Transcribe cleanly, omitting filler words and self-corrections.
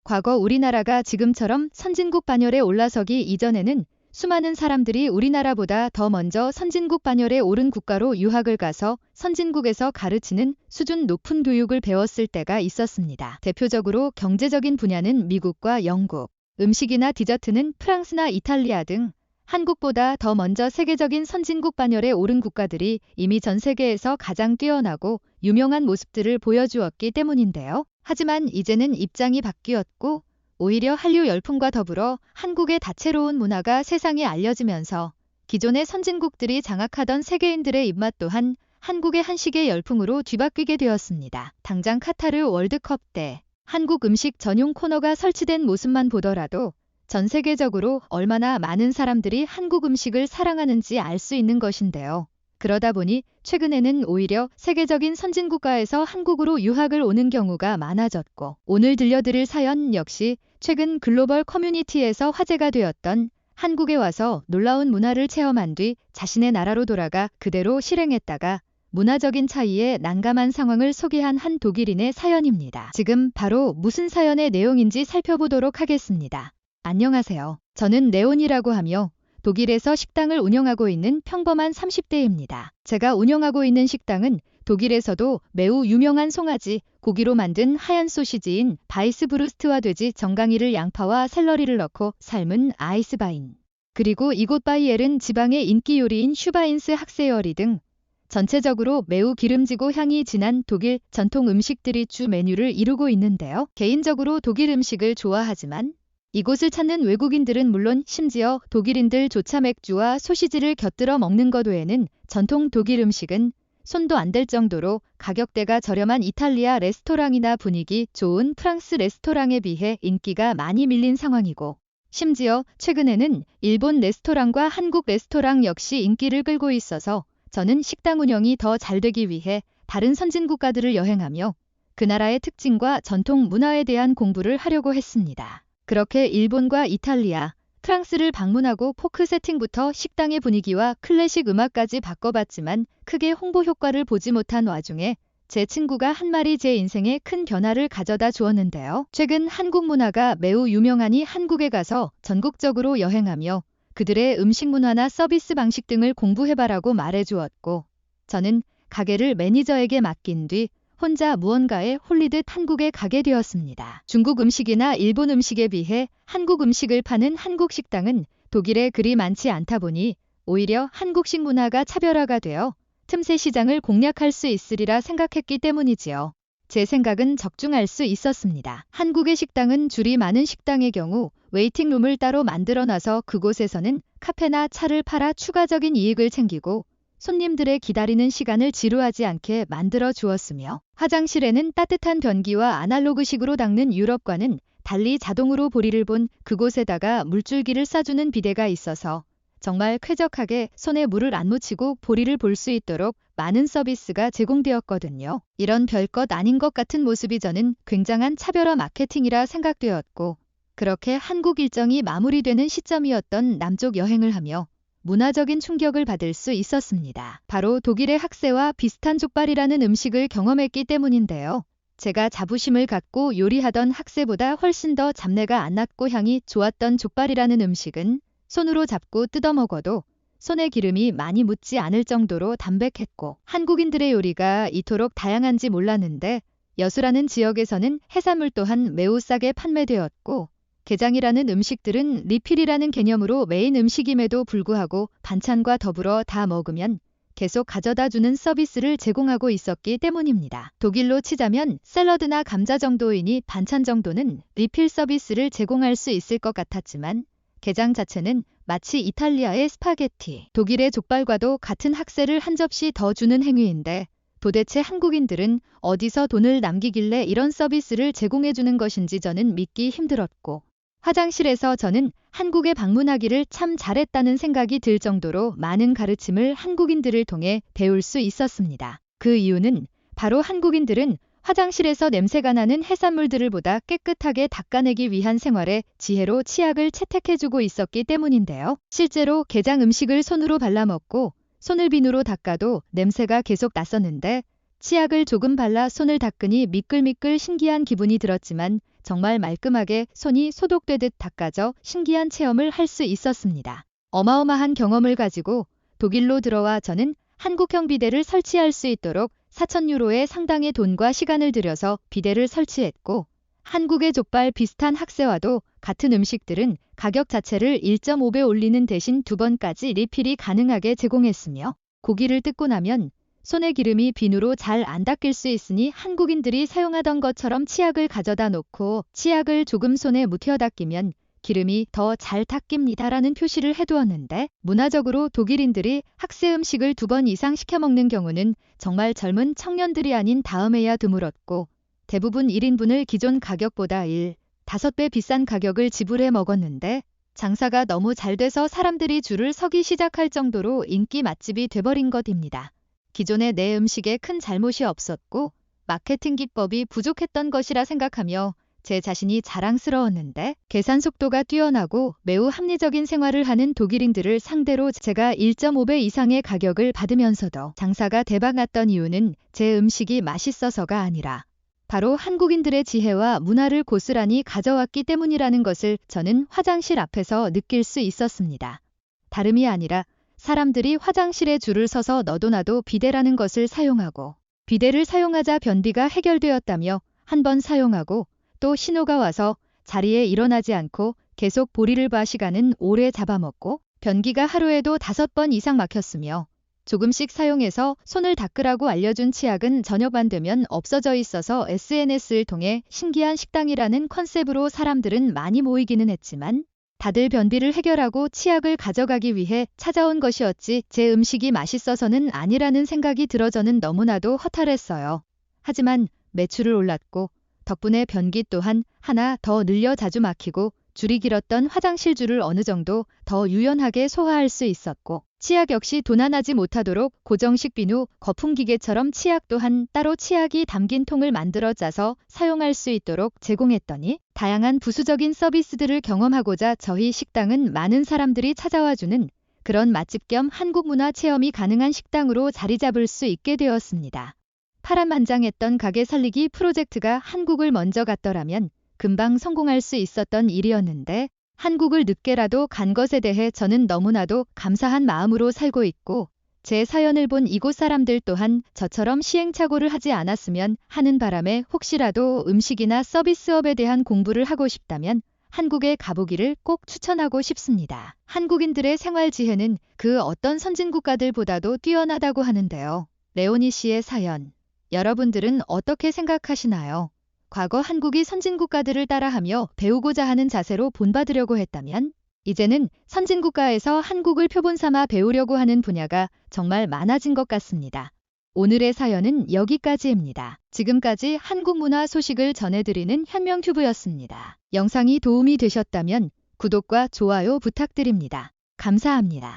과거 우리나라가 지금처럼 선진국 반열에 올라서기 이전에는 수많은 사람들이 우리나라보다 더 먼저 선진국 반열에 오른 국가로 유학을 가서 선진국에서 가르치는 수준 높은 교육을 배웠을 때가 있었습니다. 대표적으로 경제적인 분야는 미국과 영국, 음식이나 디저트는 프랑스나 이탈리아 등 한국보다 더 먼저 세계적인 선진국 반열에 오른 국가들이 이미 전 세계에서 가장 뛰어나고 유명한 모습들을 보여주었기 때문인데요. 하지만 이제는 입장이 바뀌었고 오히려 한류 열풍과 더불어 한국의 다채로운 문화가 세상에 알려지면서 기존의 선진국들이 장악하던 세계인들의 입맛 또한 한국의 한식의 열풍으로 뒤바뀌게 되었습니다. 당장 카타르 월드컵 때 한국 음식 전용 코너가 설치된 모습만 보더라도 전 세계적으로 얼마나 많은 사람들이 한국 음식을 사랑하는지 알 수 있는 것인데요. 그러다 보니 최근에는 오히려 세계적인 선진국가에서 한국으로 유학을 오는 경우가 많아졌고, 오늘 들려드릴 사연 역시 최근 글로벌 커뮤니티에서 화제가 되었던 한국에 와서 놀라운 문화를 체험한 뒤 자신의 나라로 돌아가 그대로 실행했다가 문화적인 차이에 난감한 상황을 소개한 한 독일인의 사연입니다. 지금 바로 무슨 사연의 내용인지 살펴보도록 하겠습니다. 안녕하세요. 저는 레온이라고 하며 독일에서 식당을 운영하고 있는 평범한 30대입니다. 제가 운영하고 있는 식당은 독일에서도 매우 유명한 송아지, 고기로 만든 하얀 소시지인 바이스브루스트와 돼지 정강이를 양파와 샐러리를 넣고 삶은 아이스바인, 그리고 이곳 바이엘은 지방의 인기 요리인 슈바인스 학세어리 등 전체적으로 매우 기름지고 향이 진한 독일 전통 음식들이 주 메뉴를 이루고 있는데요. 개인적으로 독일 음식을 좋아하지만 이곳을 찾는 외국인들은 물론 심지어 독일인들조차 맥주와 소시지를 곁들여 먹는 것 외에는 전통 독일 음식은 손도 안 댈 정도로 가격대가 저렴한 이탈리아 레스토랑이나 분위기 좋은 프랑스 레스토랑에 비해 인기가 많이 밀린 상황이고, 심지어 최근에는 일본 레스토랑과 한국 레스토랑 역시 인기를 끌고 있어서 저는 식당 운영이 더 잘 되기 위해 다른 선진국가들을 여행하며 그 나라의 특징과 전통 문화에 대한 공부를 하려고 했습니다. 그렇게 일본과 이탈리아, 프랑스를 방문하고 포크 세팅부터 식당의 분위기와 클래식 음악까지 바꿔봤지만 크게 홍보 효과를 보지 못한 와중에 제 친구가 한 말이 제 인생에 큰 변화를 가져다 주었는데요. 최근 한국 문화가 매우 유명하니 한국에 가서 전국적으로 여행하며 그들의 음식 문화나 서비스 방식 등을 공부해봐라고 말해주었고, 저는 가게를 매니저에게 맡긴 뒤 혼자 무언가에 홀리듯 한국에 가게 되었습니다. 중국 음식이나 일본 음식에 비해 한국 음식을 파는 한국 식당은 독일에 그리 많지 않다 보니 오히려 한국식 문화가 차별화가 되어 틈새 시장을 공략할 수 있으리라 생각했기 때문이지요. 제 생각은 적중할 수 있었습니다. 한국의 식당은 줄이 많은 식당의 경우 웨이팅룸을 따로 만들어놔서 그곳에서는 카페나 차를 팔아 추가적인 이익을 챙기고 손님들의 기다리는 시간을 지루하지 않게 만들어 주었으며, 화장실에는 따뜻한 변기와 아날로그식으로 닦는 유럽과는 달리 자동으로 보리를 본 그곳에다가 물줄기를 쏴주는 비데가 있어서 정말 쾌적하게 손에 물을 안 묻히고 보리를 볼 수 있도록 많은 서비스가 제공되었거든요. 이런 별것 아닌 것 같은 모습이 저는 굉장한 차별화 마케팅이라 생각되었고, 그렇게 한국 일정이 마무리되는 시점이었던 남쪽 여행을 하며 문화적인 충격을 받을 수 있었습니다. 바로 독일의 학세와 비슷한 족발이라는 음식을 경험했기 때문인데요. 제가 자부심을 갖고 요리하던 학세보다 훨씬 더 잡내가 안 났고 향이 좋았던 족발이라는 음식은 손으로 잡고 뜯어 먹어도 손에 기름이 많이 묻지 않을 정도로 담백했고, 한국인들의 요리가 이토록 다양한지 몰랐는데 여수라는 지역에서는 해산물 또한 매우 싸게 판매되었고, 게장이라는 음식들은 리필이라는 개념으로 메인 음식임에도 불구하고 반찬과 더불어 다 먹으면 계속 가져다 주는 서비스를 제공하고 있었기 때문입니다. 독일로 치자면 샐러드나 감자 정도이니 반찬 정도는 리필 서비스를 제공할 수 있을 것 같았지만 게장 자체는 마치 이탈리아의 스파게티, 독일의 족발과도 같은 학세를 한 접시 더 주는 행위인데 도대체 한국인들은 어디서 돈을 남기길래 이런 서비스를 제공해주는 것인지 저는 믿기 힘들었고, 화장실에서 저는 한국에 방문하기를 참 잘했다는 생각이 들 정도로 많은 가르침을 한국인들을 통해 배울 수 있었습니다. 그 이유는 바로 한국인들은 화장실에서 냄새가 나는 해산물들을 보다 깨끗하게 닦아내기 위한 생활의 지혜로 치약을 채택해주고 있었기 때문인데요. 실제로 게장 음식을 손으로 발라먹고 손을 비누로 닦아도 냄새가 계속 났었는데 치약을 조금 발라 손을 닦으니 미끌미끌 신기한 기분이 들었지만 정말 말끔하게 손이 소독되듯 닦아져 신기한 체험을 할 수 있었습니다. 어마어마한 경험을 가지고 독일로 들어와 저는 한국형 비데를 설치할 수 있도록 4,000유로의 상당의 돈과 시간을 들여서 비데를 설치했고, 한국의 족발 비슷한 학세와도 같은 음식들은 가격 자체를 1.5배 올리는 대신 2번까지 리필이 가능하게 제공했으며, 고기를 뜯고 나면 손에 기름이 비누로 잘 안 닦일 수 있으니 한국인들이 사용하던 것처럼 치약을 가져다 놓고 치약을 조금 손에 묻혀 닦이면 기름이 더 잘 닦입니다라는 표시를 해두었는데, 문화적으로 독일인들이 학세 음식을 2번 이상 시켜 먹는 경우는 정말 젊은 청년들이 아닌 다음에야 드물었고, 대부분 1인분을 기존 가격보다 5배 비싼 가격을 지불해 먹었는데, 장사가 너무 잘 돼서 사람들이 줄을 서기 시작할 정도로 인기 맛집이 돼버린 것입니다. 기존의 내 음식에 큰 잘못이 없었고 마케팅 기법이 부족했던 것이라 생각하며 제 자신이 자랑스러웠는데, 계산 속도가 뛰어나고 매우 합리적인 생활을 하는 독일인들을 상대로 제가 1.5배 이상의 가격을 받으면서도 장사가 대박났던 이유는 제 음식이 맛있어서가 아니라 바로 한국인들의 지혜와 문화를 고스란히 가져왔기 때문이라는 것을 저는 화장실 앞에서 느낄 수 있었습니다. 다름이 아니라 사람들이 화장실에 줄을 서서 너도 나도 비데라는 것을 사용하고, 비데를 사용하자 변비가 해결되었다며 한 번 사용하고 또 신호가 와서 자리에 일어나지 않고 계속 보리를 봐 시간은 오래 잡아먹고, 변기가 하루에도 5번 이상 막혔으며, 조금씩 사용해서 손을 닦으라고 알려준 치약은 저녁반 되면 없어져 있어서 SNS를 통해 신기한 식당이라는 컨셉으로 사람들은 많이 모이기는 했지만, 다들 변비를 해결하고 치약을 가져가기 위해 찾아온 것이었지 제 음식이 맛있어서는 아니라는 생각이 들어 저는 너무나도 허탈했어요. 하지만 매출을 올랐고 덕분에 변기 또한 하나 더 늘려 자주 막히고, 줄이 길었던 화장실 줄을 어느 정도 더 유연하게 소화할 수 있었고, 치약 역시 도난하지 못하도록 고정식 비누, 거품기계처럼 치약 또한 따로 치약이 담긴 통을 만들어 짜서 사용할 수 있도록 제공했더니, 다양한 부수적인 서비스들을 경험하고자 저희 식당은 많은 사람들이 찾아와주는 그런 맛집 겸 한국 문화 체험이 가능한 식당으로 자리 잡을 수 있게 되었습니다. 파란만장했던 가게 살리기 프로젝트가 한국을 먼저 갔더라면 금방 성공할 수 있었던 일이었는데, 한국을 늦게라도 간 것에 대해 저는 너무나도 감사한 마음으로 살고 있고, 제 사연을 본 이곳 사람들 또한 저처럼 시행착오를 하지 않았으면 하는 바람에 혹시라도 음식이나 서비스업에 대한 공부를 하고 싶다면 한국에 가보기를 꼭 추천하고 싶습니다. 한국인들의 생활 지혜는 그 어떤 선진 국가들보다도 뛰어나다고 하는데요. 레오니 씨의 사연, 여러분들은 어떻게 생각하시나요? 과거 한국이 선진국가들을 따라하며 배우고자 하는 자세로 본받으려고 했다면, 이제는 선진국가에서 한국을 표본 삼아 배우려고 하는 분야가 정말 많아진 것 같습니다. 오늘의 사연은 여기까지입니다. 지금까지 한국 문화 소식을 전해드리는 현명튜브였습니다. 영상이 도움이 되셨다면 구독과 좋아요 부탁드립니다. 감사합니다.